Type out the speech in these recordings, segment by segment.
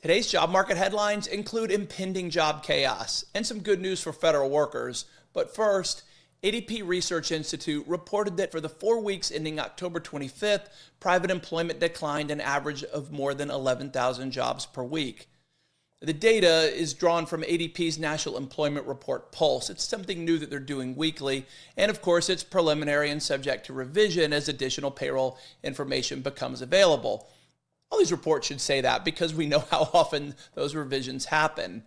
Today's job market headlines include impending job chaos and some good news for federal workers. But first, ADP Research Institute reported that for the 4 weeks ending October 25th, private employment declined an average of more than 11,000 jobs per week. The data is drawn from ADP's National Employment Report Pulse. It's something new that they're doing weekly. And of course, it's preliminary and subject to revision as additional payroll information becomes available. All these reports should say that because we know how often those revisions happen.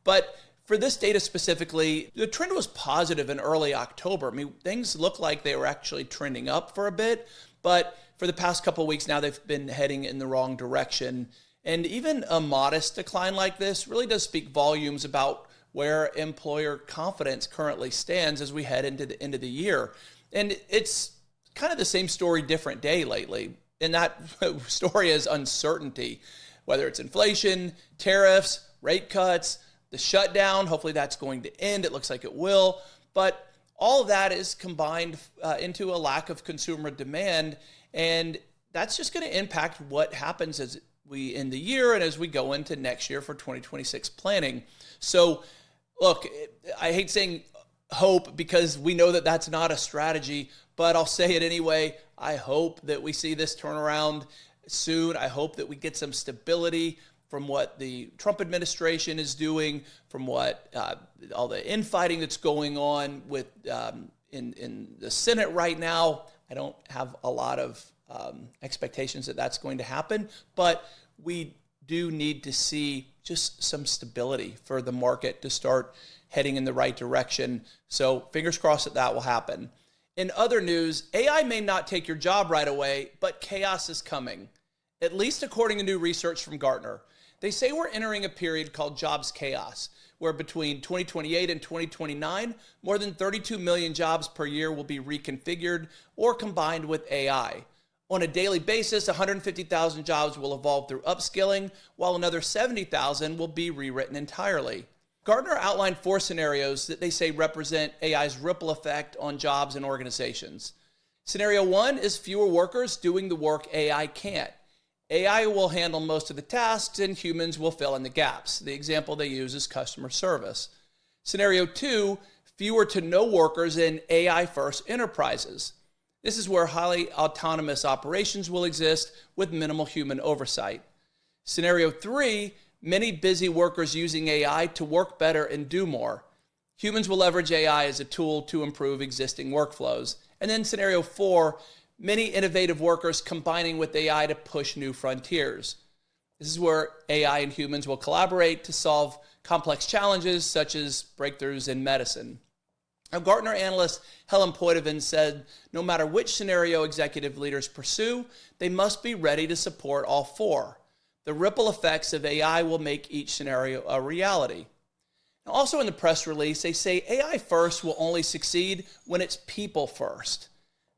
But for this data specifically, the trend was positive in early October. I mean, things look like they were actually trending up for a bit, but for the past couple of weeks now, they've been heading in the wrong direction. And even a modest decline like this really does speak volumes about where employer confidence currently stands as we head into the end of the year. And it's kind of the same story, different day lately. And that story is uncertainty, whether it's inflation, tariffs, rate cuts, the shutdown. Hopefully that's going to end. It looks like it will. But all of that is combined into a lack of consumer demand. And that's just going to impact what happens as we end the year and as we go into next year for 2026 planning. So look, I hate saying hope because we know that that's not a strategy, but I'll say it anyway. I hope that we see this turnaround soon. I hope that we get some stability from what the Trump administration is doing, from what all the infighting that's going on with in the Senate right now. I don't have a lot of expectations that that's going to happen, but we do need to see just some stability for the market to start heading in the right direction. So fingers crossed that that will happen. In other news, AI may not take your job right away, but chaos is coming, at least according to new research from Gartner. They say we're entering a period called jobs chaos, where between 2028 and 2029, more than 32 million jobs per year will be reconfigured or combined with AI. On a daily basis, 150,000 jobs will evolve through upskilling, while another 70,000 will be rewritten entirely. Gartner outlined 4 scenarios that they say represent AI's ripple effect on jobs and organizations. Scenario 1 is fewer workers doing the work AI can't. AI will handle most of the tasks and humans will fill in the gaps. The example they use is customer service. Scenario 2, fewer to no workers in AI-first enterprises. This is where highly autonomous operations will exist with minimal human oversight. Scenario 3, many busy workers using AI to work better and do more. Humans will leverage AI as a tool to improve existing workflows. And then scenario 4, many innovative workers combining with AI to push new frontiers. This is where AI and humans will collaborate to solve complex challenges such as breakthroughs in medicine. Now, Gartner analyst Helen Poitevin said, no matter which scenario executive leaders pursue, they must be ready to support all 4. The ripple effects of AI will make each scenario a reality. Now, also in the press release, they say AI first will only succeed when it's people first.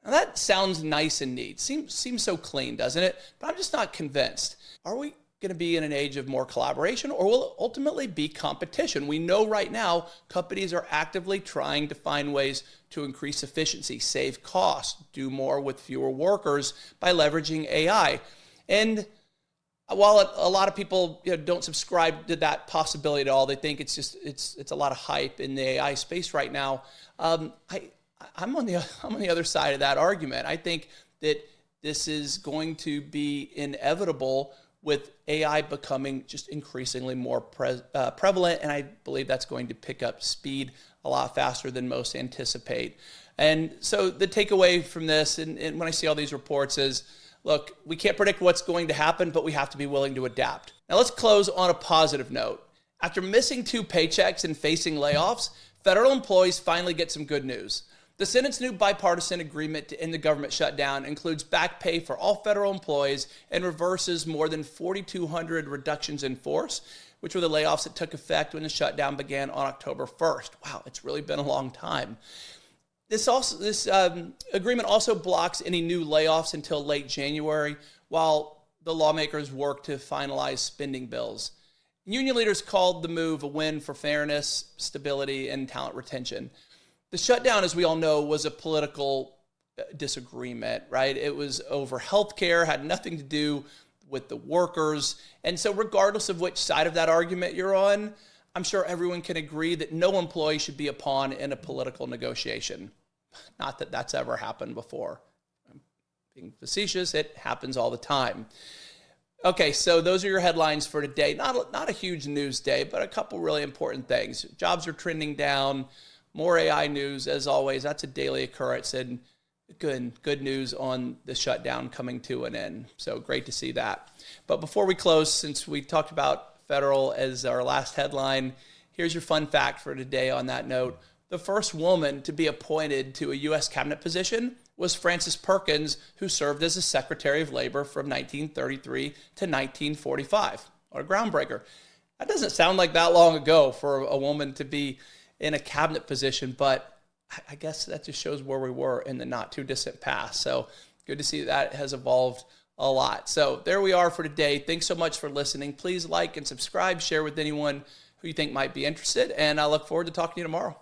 Now that sounds nice and neat. Seems so clean, doesn't it? But I'm just not convinced. Are we going to be in an age of more collaboration, or will it ultimately be competition? We know right now companies are actively trying to find ways to increase efficiency, save costs, do more with fewer workers by leveraging AI. And while a lot of people don't subscribe to that possibility at all, they think it's a lot of hype in the AI space right now. I'm on the other side of that argument. I think that this is going to be inevitable with AI becoming just increasingly more prevalent, and I believe that's going to pick up speed a lot faster than most anticipate. And so the takeaway from this, and when I see all these reports, is, look, we can't predict what's going to happen, but we have to be willing to adapt. Now let's close on a positive note. After missing 2 paychecks and facing layoffs, federal employees finally get some good news. The Senate's new bipartisan agreement to end the government shutdown includes back pay for all federal employees and reverses more than 4,200 reductions in force, which were the layoffs that took effect when the shutdown began on October 1st. Wow, it's really been a long time. This agreement also blocks any new layoffs until late January, while the lawmakers work to finalize spending bills. Union leaders called the move a win for fairness, stability, and talent retention. The shutdown, as we all know, was a political disagreement, right? It was over healthcare, had nothing to do with the workers. And so regardless of which side of that argument you're on, I'm sure everyone can agree that no employee should be a pawn in a political negotiation. Not that that's ever happened before. I'm being facetious, it happens all the time. Okay, so those are your headlines for today. Not a huge news day, but a couple really important things. Jobs are trending down, more AI news, as always. That's a daily occurrence, and good news on the shutdown coming to an end. So great to see that. But before we close, since we talked about federal as our last headline, here's your fun fact for today on that note. The first woman to be appointed to a U.S. cabinet position was Frances Perkins, who served as a Secretary of Labor from 1933 to 1945. What a groundbreaker. That doesn't sound like that long ago for a woman to be in a cabinet position, but I guess that just shows where we were in the not too distant past. So good to see that has evolved a lot. So there we are for today. Thanks so much for listening. Please like and subscribe, share with anyone who you think might be interested, and I look forward to talking to you tomorrow.